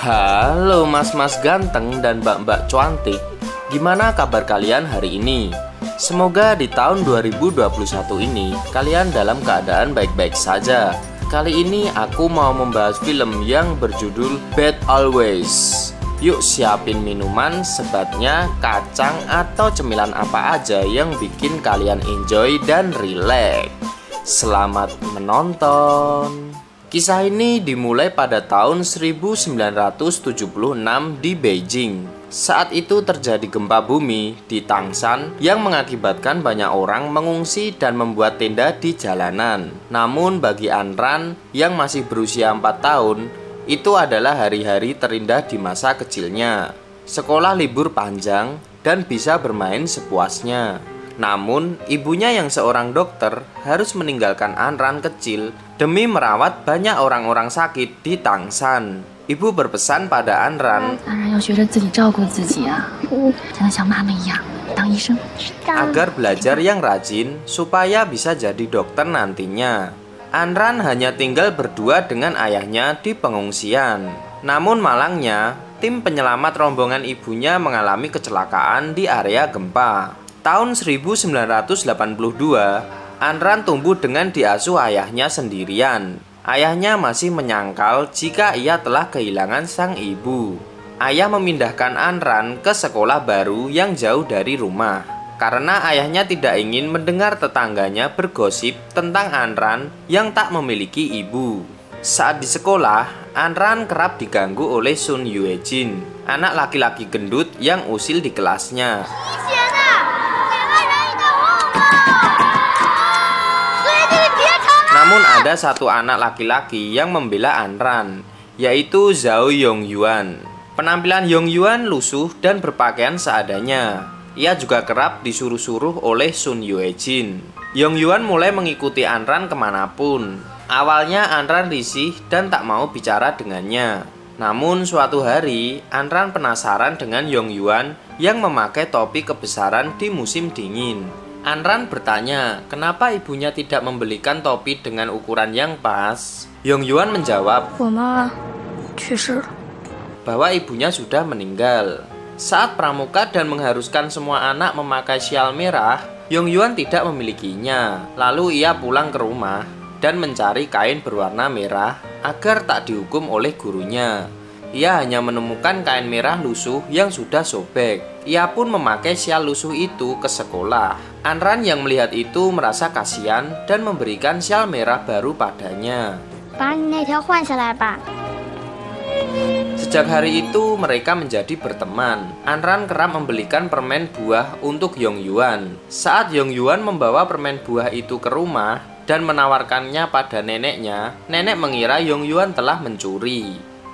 Halo mas-mas ganteng dan mbak-mbak cantik. Gimana kabar kalian hari ini? Semoga di tahun 2021 ini kalian dalam keadaan baik-baik saja. Kali ini aku mau membahas film yang berjudul Bad Always. Yuk siapin minuman, sebatnya, kacang, atau cemilan apa aja yang bikin kalian enjoy dan relax. Selamat menonton. Kisah ini dimulai pada tahun 1976 di Beijing. Saat itu terjadi gempa bumi di Tangshan yang mengakibatkan banyak orang mengungsi dan membuat tenda di jalanan. Namun bagi Anran yang masih berusia 4 tahun, itu adalah hari-hari terindah di masa kecilnya. Sekolah libur panjang dan bisa bermain sepuasnya. Namun, ibunya yang seorang dokter harus meninggalkan Anran kecil demi merawat banyak orang-orang sakit di Tangshan. Ibu berpesan pada Anran agar belajar yang rajin supaya bisa jadi dokter nantinya. Anran hanya tinggal berdua dengan ayahnya di pengungsian. Namun malangnya, tim penyelamat rombongan ibunya mengalami kecelakaan di area gempa. Tahun 1982, Anran tumbuh dengan diasuh ayahnya sendirian. Ayahnya masih menyangkal jika ia telah kehilangan sang ibu. Ayah memindahkan Anran ke sekolah baru yang jauh dari rumah, karena ayahnya tidak ingin mendengar tetangganya bergosip tentang Anran yang tak memiliki ibu. Saat di sekolah, Anran kerap diganggu oleh Sun Yuejin, anak laki-laki gendut yang usil di kelasnya. Namun ada satu anak laki-laki yang membela Anran, yaitu Zhao Yongyuan. Penampilan Yongyuan lusuh dan berpakaian seadanya. Ia juga kerap disuruh-suruh oleh Sun Yuejin. Yongyuan mulai mengikuti Anran kemanapun. Awalnya Anran risih dan tak mau bicara dengannya. Namun suatu hari, Anran penasaran dengan Yongyuan yang memakai topi kebesaran di musim dingin. Anran bertanya, kenapa ibunya tidak membelikan topi dengan ukuran yang pas? Yongyuan menjawab bahwa ibunya sudah meninggal. Saat pramuka dan mengharuskan semua anak memakai syal merah, Yongyuan tidak memilikinya. Lalu ia pulang ke rumah dan mencari kain berwarna merah agar tak dihukum oleh gurunya. Ia hanya menemukan kain merah lusuh yang sudah sobek. Ia pun memakai syal lusuh itu ke sekolah. Anran yang melihat itu merasa kasihan dan memberikan syal merah baru padanya. Sejak hari itu mereka menjadi berteman. Anran kerap membelikan permen buah untuk Yongyuan. Saat Yongyuan membawa permen buah itu ke rumah dan menawarkannya pada neneknya, nenek mengira Yongyuan telah mencuri.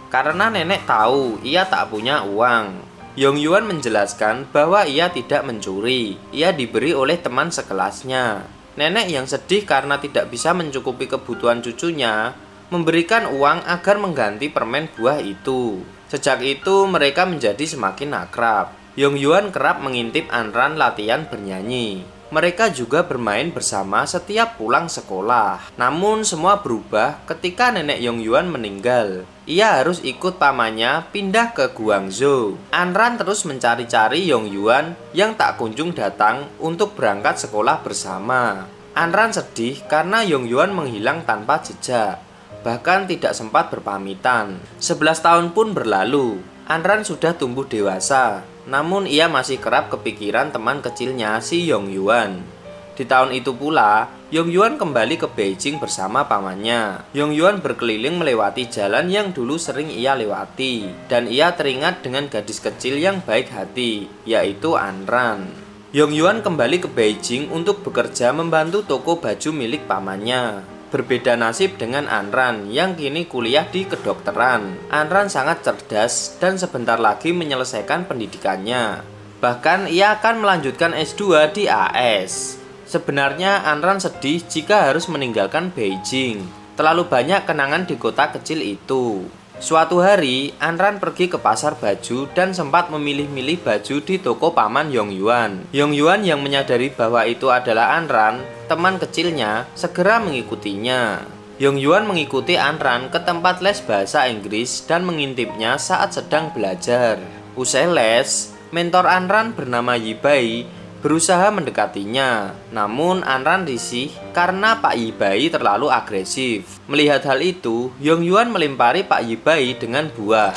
Karena nenek tahu ia tak punya uang. Yongyuan menjelaskan bahwa ia tidak mencuri. Ia diberi oleh teman sekelasnya. Nenek yang sedih karena tidak bisa mencukupi kebutuhan cucunya, memberikan uang agar mengganti permen buah itu. Sejak itu mereka menjadi semakin akrab. Yongyuan kerap mengintip Anran latihan bernyanyi. Mereka juga bermain bersama setiap pulang sekolah. Namun semua berubah ketika nenek Yongyuan meninggal. Ia harus ikut pamannya pindah ke Guangzhou. Anran terus mencari-cari Yongyuan yang tak kunjung datang untuk berangkat sekolah bersama. Anran sedih karena Yongyuan menghilang tanpa jejak, bahkan tidak sempat berpamitan. 11 tahun pun berlalu. Anran sudah tumbuh dewasa, namun ia masih kerap kepikiran teman kecilnya si Yongyuan. Di tahun itu pula, Yongyuan kembali ke Beijing bersama pamannya. Yongyuan berkeliling melewati jalan yang dulu sering ia lewati, dan ia teringat dengan gadis kecil yang baik hati, yaitu Anran. Yongyuan kembali ke Beijing untuk bekerja membantu toko baju milik pamannya. Berbeda nasib dengan Anran yang kini kuliah di kedokteran. Anran sangat cerdas dan sebentar lagi menyelesaikan pendidikannya. Bahkan ia akan melanjutkan S2 di AS. Sebenarnya Anran sedih jika harus meninggalkan Beijing. Terlalu banyak kenangan di kota kecil itu. Suatu hari, Anran pergi ke pasar baju dan sempat memilih-milih baju di toko paman Yongyuan. Yongyuan yang menyadari bahwa itu adalah Anran, teman kecilnya, segera mengikutinya. Yong Yuan mengikuti Anran ke tempat les bahasa Inggris dan mengintipnya saat sedang belajar. Usai les, mentor Anran bernama Yibai berusaha mendekatinya. Namun Anran risih karena Pak Yibai terlalu agresif. Melihat hal itu, Yong Yuan melempari Pak Yibai dengan buah.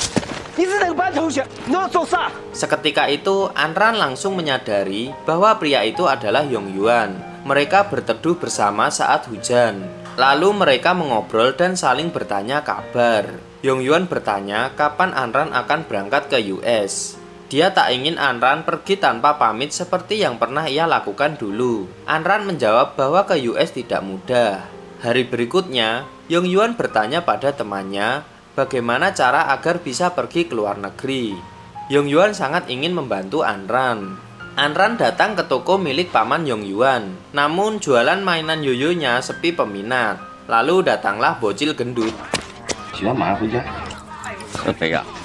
Seketika itu, Anran langsung menyadari bahwa pria itu adalah Yong Yuan. Mereka berteduh bersama saat hujan. Lalu mereka mengobrol dan saling bertanya kabar. Yong Yuan bertanya kapan Anran akan berangkat ke US. Dia tak ingin Anran pergi tanpa pamit seperti yang pernah ia lakukan dulu. Anran menjawab bahwa ke US tidak mudah. Hari berikutnya, Yong Yuan bertanya pada temannya bagaimana cara agar bisa pergi ke luar negeri. Yong Yuan sangat ingin membantu Anran. Anran datang ke toko milik paman Yong Yuan. Namun jualan mainan yoyonya sepi peminat. Lalu datanglah bocil gendut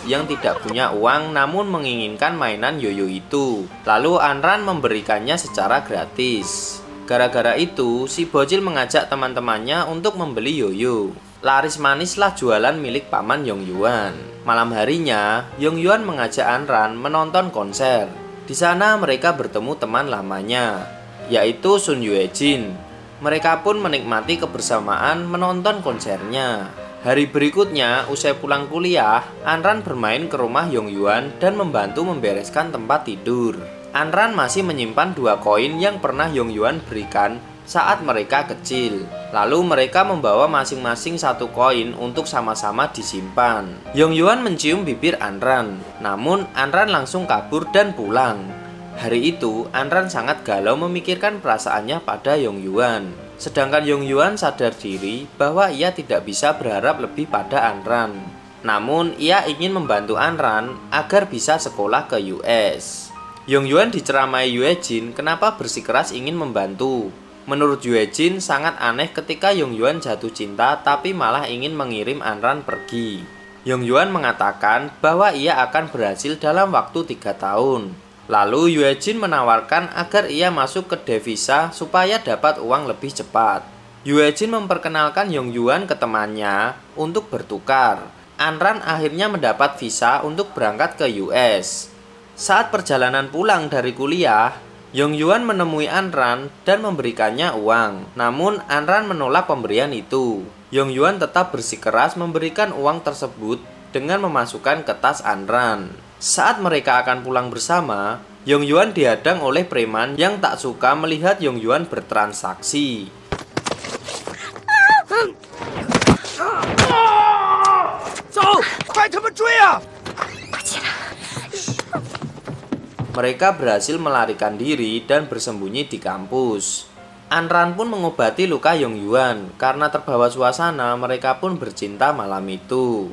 yang tidak punya uang namun menginginkan mainan yoyo itu. Lalu Anran memberikannya secara gratis. Gara-gara itu, si bocil mengajak teman-temannya untuk membeli yoyo. Laris manislah jualan milik paman Yong Yuan. Malam harinya, Yong Yuan mengajak Anran menonton konser. Di sana mereka bertemu teman lamanya, yaitu Sun Yuejin. Mereka pun menikmati kebersamaan menonton konsernya. Hari berikutnya, usai pulang kuliah, Anran bermain ke rumah Yong Yuan dan membantu membereskan tempat tidur. Anran masih menyimpan 2 koin yang pernah Yong Yuan berikan saat mereka kecil. Lalu mereka membawa masing-masing 1 koin untuk sama-sama disimpan. Yong Yuan mencium bibir Anran, namun Anran langsung kabur dan pulang. Hari itu Anran sangat galau memikirkan perasaannya pada Yong Yuan. Sedangkan Yong Yuan sadar diri bahwa ia tidak bisa berharap lebih pada Anran. Namun ia ingin membantu Anran agar bisa sekolah ke US. Yong Yuan diceramai Yuejin kenapa bersikeras ingin membantu. Menurut Yuejin sangat aneh ketika Yong Yuan jatuh cinta tapi malah ingin mengirim Anran pergi. Yong Yuan mengatakan bahwa ia akan berhasil dalam waktu 3 tahun. Lalu Yuejin menawarkan agar ia masuk ke devisa supaya dapat uang lebih cepat. Yuejin memperkenalkan Yong Yuan ke temannya untuk bertukar. Anran akhirnya mendapat visa untuk berangkat ke US. Saat perjalanan pulang dari kuliah, Yong Yuan menemui Anran dan memberikannya uang. Namun Anran menolak pemberian itu. Yong Yuan tetap bersikeras memberikan uang tersebut dengan memasukkan ke tas Anran. Saat mereka akan pulang bersama, Yong Yuan dihadang oleh preman yang tak suka melihat Yong Yuan bertransaksi. Mereka berhasil melarikan diri dan bersembunyi di kampus. Anran pun mengobati luka Yong Yuan. Karena terbawa suasana, mereka pun bercinta malam itu.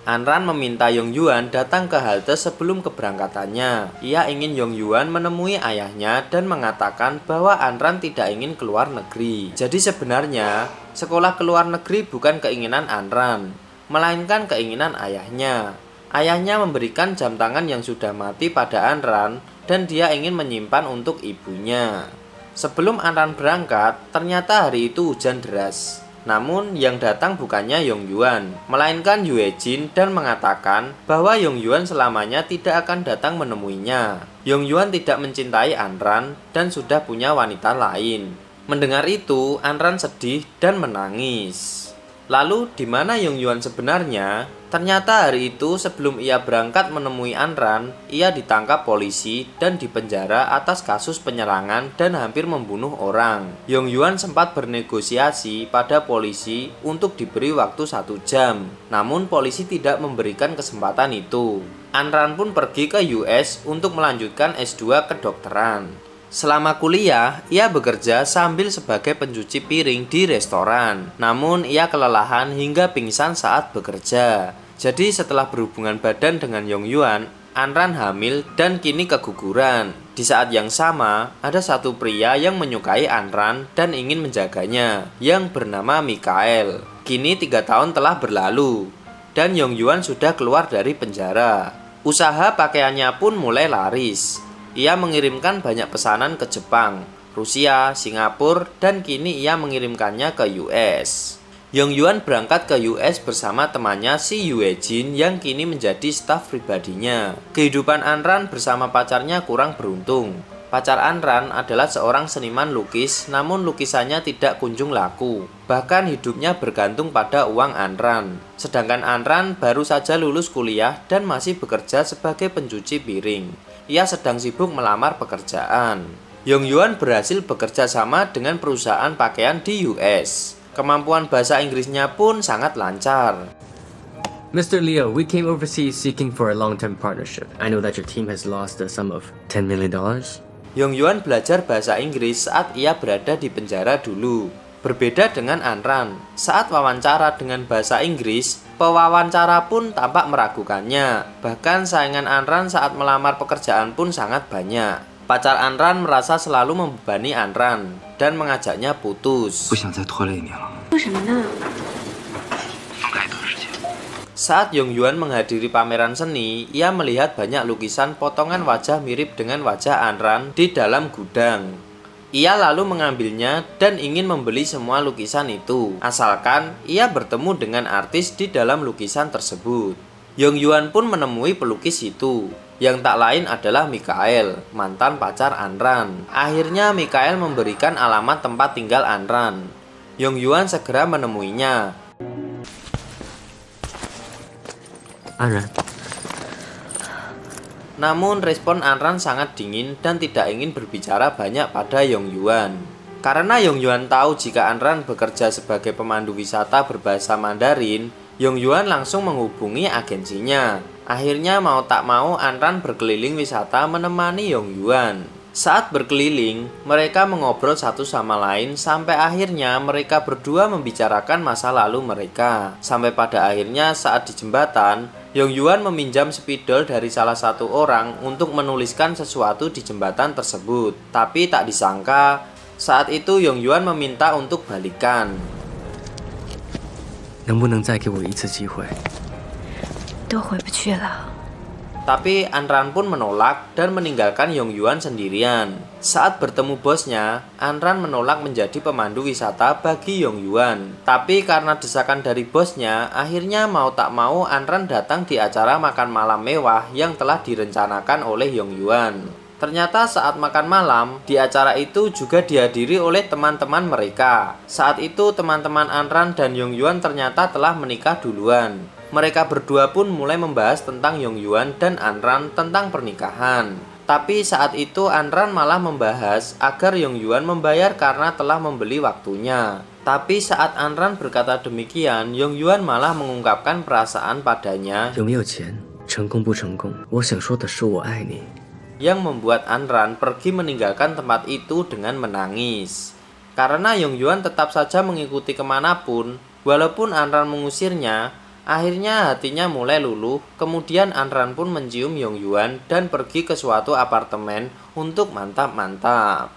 Anran meminta Yong Yuan datang ke halte sebelum keberangkatannya. Ia ingin Yong Yuan menemui ayahnya dan mengatakan bahwa Anran tidak ingin keluar negeri. Jadi sebenarnya, sekolah ke luar negeri bukan keinginan Anran, melainkan keinginan ayahnya. Ayahnya memberikan jam tangan yang sudah mati pada Anran dan dia ingin menyimpan untuk ibunya. Sebelum Anran berangkat, ternyata hari itu hujan deras. Namun yang datang bukannya Yong Yuan, melainkan Yuejin dan mengatakan bahwa Yong Yuan selamanya tidak akan datang menemuinya. Yong Yuan tidak mencintai Anran dan sudah punya wanita lain. Mendengar itu, Anran sedih dan menangis. Lalu di mana Yong Yuan sebenarnya? Ternyata hari itu sebelum ia berangkat menemui Anran, ia ditangkap polisi dan dipenjara atas kasus penyerangan dan hampir membunuh orang. Yong Yuan sempat bernegosiasi pada polisi untuk diberi waktu 1 jam. Namun polisi tidak memberikan kesempatan itu. Anran pun pergi ke US untuk melanjutkan S2 kedokteran. Selama kuliah, ia bekerja sambil sebagai pencuci piring di restoran. Namun, ia kelelahan hingga pingsan saat bekerja. Jadi, setelah berhubungan badan dengan Yong Yuan, Anran hamil dan kini keguguran. Di saat yang sama, ada satu pria yang menyukai Anran dan ingin menjaganya, yang bernama Mikael. Kini 3 tahun telah berlalu, dan Yong Yuan sudah keluar dari penjara. Usaha pakaiannya pun mulai laris. Ia mengirimkan banyak pesanan ke Jepang, Rusia, Singapura, dan kini ia mengirimkannya ke US. Yong Yuan berangkat ke US bersama temannya si Yue Jin yang kini menjadi staf pribadinya. Kehidupan Anran bersama pacarnya kurang beruntung. Pacar Anran adalah seorang seniman lukis, namun lukisannya tidak kunjung laku. Bahkan hidupnya bergantung pada uang Anran. Sedangkan Anran baru saja lulus kuliah dan masih bekerja sebagai pencuci piring. Ia sedang sibuk melamar pekerjaan. Yong Yuan berhasil bekerja sama dengan perusahaan pakaian di US. Kemampuan bahasa Inggrisnya pun sangat lancar. Mr. Liu, we came overseas seeking for a long-term partnership. I know that your team has lost a sum of $10 million. Yong Yuan belajar bahasa Inggris saat ia berada di penjara dulu. Berbeda dengan Anran, saat wawancara dengan bahasa Inggris, pewawancara pun tampak meragukannya. Bahkan saingan Anran saat melamar pekerjaan pun sangat banyak. Pacar Anran merasa selalu membebani Anran dan mengajaknya putus. Saat Yong Yuan menghadiri pameran seni, ia melihat banyak lukisan potongan wajah mirip dengan wajah Anran di dalam gudang. Ia lalu mengambilnya dan ingin membeli semua lukisan itu, asalkan ia bertemu dengan artis di dalam lukisan tersebut. Yong Yuan pun menemui pelukis itu, yang tak lain adalah Mikael, mantan pacar Anran. Akhirnya Mikael memberikan alamat tempat tinggal Anran. Yong Yuan segera menemuinya. Anran. Namun respon Anran sangat dingin dan tidak ingin berbicara banyak pada Yong Yuan. Karena Yong Yuan tahu jika Anran bekerja sebagai pemandu wisata berbahasa Mandarin, Yong Yuan langsung menghubungi agensinya. Akhirnya mau tak mau Anran berkeliling wisata menemani Yong Yuan. Saat berkeliling, mereka mengobrol satu sama lain sampai akhirnya mereka berdua membicarakan masa lalu mereka. Sampai pada akhirnya saat di jembatan, Yong Yuan meminjam spidol dari salah satu orang untuk menuliskan sesuatu di jembatan tersebut. Tapi tak disangka, saat itu Yong Yuan meminta untuk balikan. 能不能再给我一次机会？都回不去了。 Tapi Anran pun menolak dan meninggalkan Yong Yuan sendirian. Saat bertemu bosnya, Anran menolak menjadi pemandu wisata bagi Yong Yuan. Tapi karena desakan dari bosnya, akhirnya mau tak mau Anran datang di acara makan malam mewah yang telah direncanakan oleh Yong Yuan. Ternyata saat makan malam, di acara itu juga dihadiri oleh teman-teman mereka. Saat itu teman-teman Anran dan Yong Yuan ternyata telah menikah duluan. Mereka berdua pun mulai membahas tentang Yong Yuan dan Anran tentang pernikahan. Tapi saat itu Anran malah membahas agar Yong Yuan membayar karena telah membeli waktunya. Tapi saat Anran berkata demikian, Yong Yuan malah mengungkapkan perasaan padanya. 有没有钱，成功不成功，我想说的是我爱你。 Yang membuat Anran pergi meninggalkan tempat itu dengan menangis. Karena Yong Yuan tetap saja mengikuti kemanapun, walaupun Anran mengusirnya. Akhirnya hatinya mulai luluh, kemudian Anran pun mencium Yong Yuan dan pergi ke suatu apartemen untuk mantap-mantap.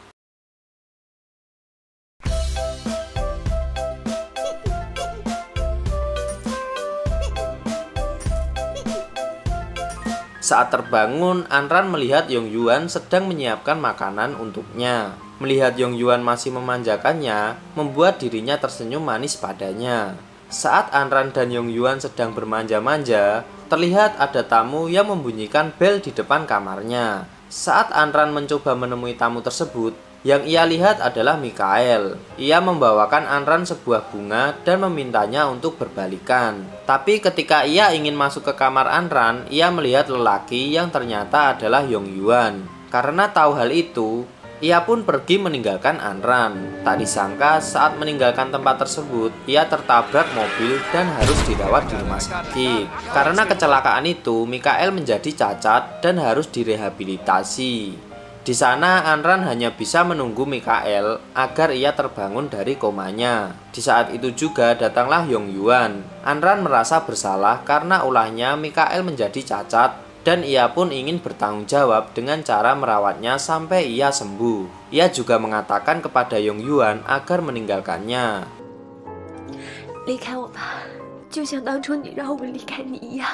Saat terbangun, Anran melihat Yong Yuan sedang menyiapkan makanan untuknya. Melihat Yong Yuan masih memanjakannya, membuat dirinya tersenyum manis padanya. Saat Anran dan Yong Yuan sedang bermanja-manja, terlihat ada tamu yang membunyikan bel di depan kamarnya. Saat Anran mencoba menemui tamu tersebut, yang ia lihat adalah Mikael. Ia membawakan Anran sebuah bunga dan memintanya untuk berbalikan. Tapi ketika ia ingin masuk ke kamar Anran, ia melihat lelaki yang ternyata adalah Yong Yuan. Karena tahu hal itu, ia pun pergi meninggalkan Anran. Tak disangka saat meninggalkan tempat tersebut, ia tertabrak mobil dan harus dirawat di rumah sakit. Karena kecelakaan itu, Mikael menjadi cacat dan harus direhabilitasi. Di sana Anran hanya bisa menunggu Mikael agar ia terbangun dari komanya. Di saat itu juga datanglah Yong Yuan. Anran merasa bersalah karena ulahnya Mikael menjadi cacat. Dan ia pun ingin bertanggung jawab dengan cara merawatnya sampai ia sembuh. Ia juga mengatakan kepada Yong Yuan agar meninggalkannya. 离开我吧，就像当初你让我离开你一样。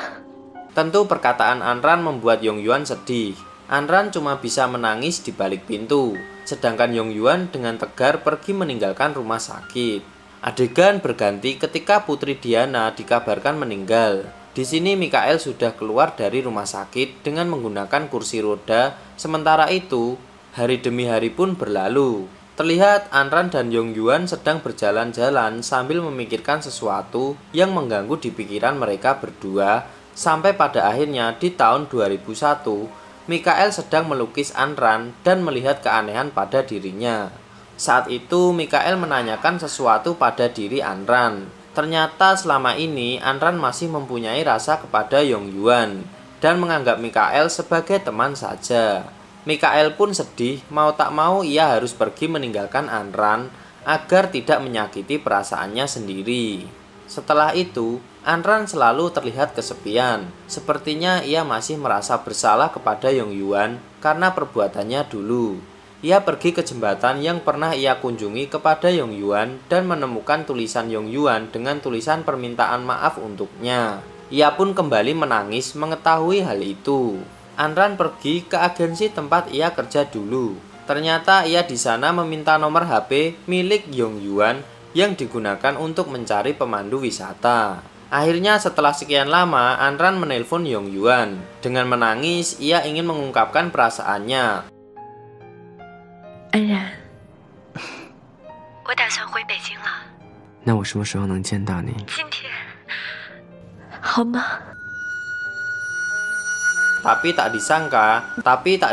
Tentu perkataan Anran membuat Yong Yuan sedih. Anran cuma bisa menangis di balik pintu, sedangkan Yong Yuan dengan tegar pergi meninggalkan rumah sakit. Adegan berganti ketika Putri Diana dikabarkan meninggal. Di sini Mikael sudah keluar dari rumah sakit dengan menggunakan kursi roda. Sementara itu, hari demi hari pun berlalu. Terlihat Anran dan Yong Yuan sedang berjalan-jalan sambil memikirkan sesuatu yang mengganggu di pikiran mereka berdua. Sampai pada akhirnya di tahun 2001, Mikael sedang melukis Anran dan melihat keanehan pada dirinya. Saat itu Mikael menanyakan sesuatu pada diri Anran. Ternyata selama ini Anran masih mempunyai rasa kepada Yong Yuan dan menganggap Mikael sebagai teman saja. Mikael pun sedih, mau tak mau ia harus pergi meninggalkan Anran agar tidak menyakiti perasaannya sendiri. Setelah itu, Anran selalu terlihat kesepian. Sepertinya ia masih merasa bersalah kepada Yong Yuan karena perbuatannya dulu. Ia pergi ke jembatan yang pernah ia kunjungi kepada Yong Yuan dan menemukan tulisan Yong Yuan dengan tulisan permintaan maaf untuknya. Ia pun kembali menangis mengetahui hal itu. Anran pergi ke agensi tempat ia kerja dulu. Ternyata ia di sana meminta nomor HP milik Yong Yuan yang digunakan untuk mencari pemandu wisata. Akhirnya setelah sekian lama, Anran menelpon Yong Yuan. Dengan menangis, ia ingin mengungkapkan perasaannya. 安然，我打算回北京了。那我什么时候能见到你？今天，好吗？ Tapi tak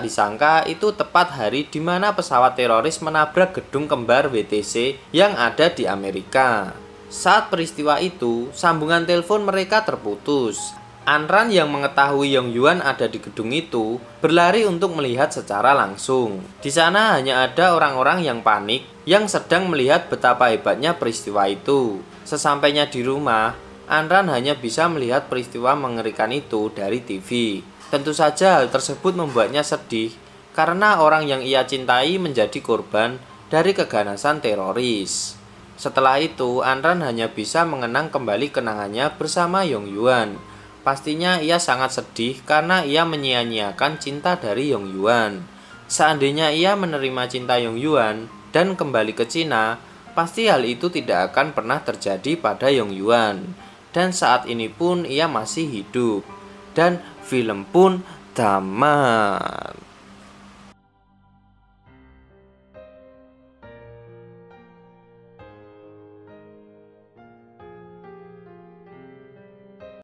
disangka itu tepat hari di mana pesawat teroris menabrak gedung kembar WTC yang ada di Amerika. Saat peristiwa itu, sambungan telepon mereka terputus. Anran yang mengetahui Yong Yuan ada di gedung itu berlari untuk melihat secara langsung. Di sana hanya ada orang-orang yang panik yang sedang melihat betapa hebatnya peristiwa itu. Sesampainya di rumah, Anran hanya bisa melihat peristiwa mengerikan itu dari TV. Tentu saja hal tersebut membuatnya sedih karena orang yang ia cintai menjadi korban dari keganasan teroris. Setelah itu, Anran hanya bisa mengenang kembali kenangannya bersama Yong Yuan. Pastinya ia sangat sedih karena ia menyia-nyiakan cinta dari Yong Yuan. Seandainya ia menerima cinta Yong Yuan dan kembali ke Cina, pasti hal itu tidak akan pernah terjadi pada Yong Yuan. Dan saat ini pun ia masih hidup. Dan film pun tamat.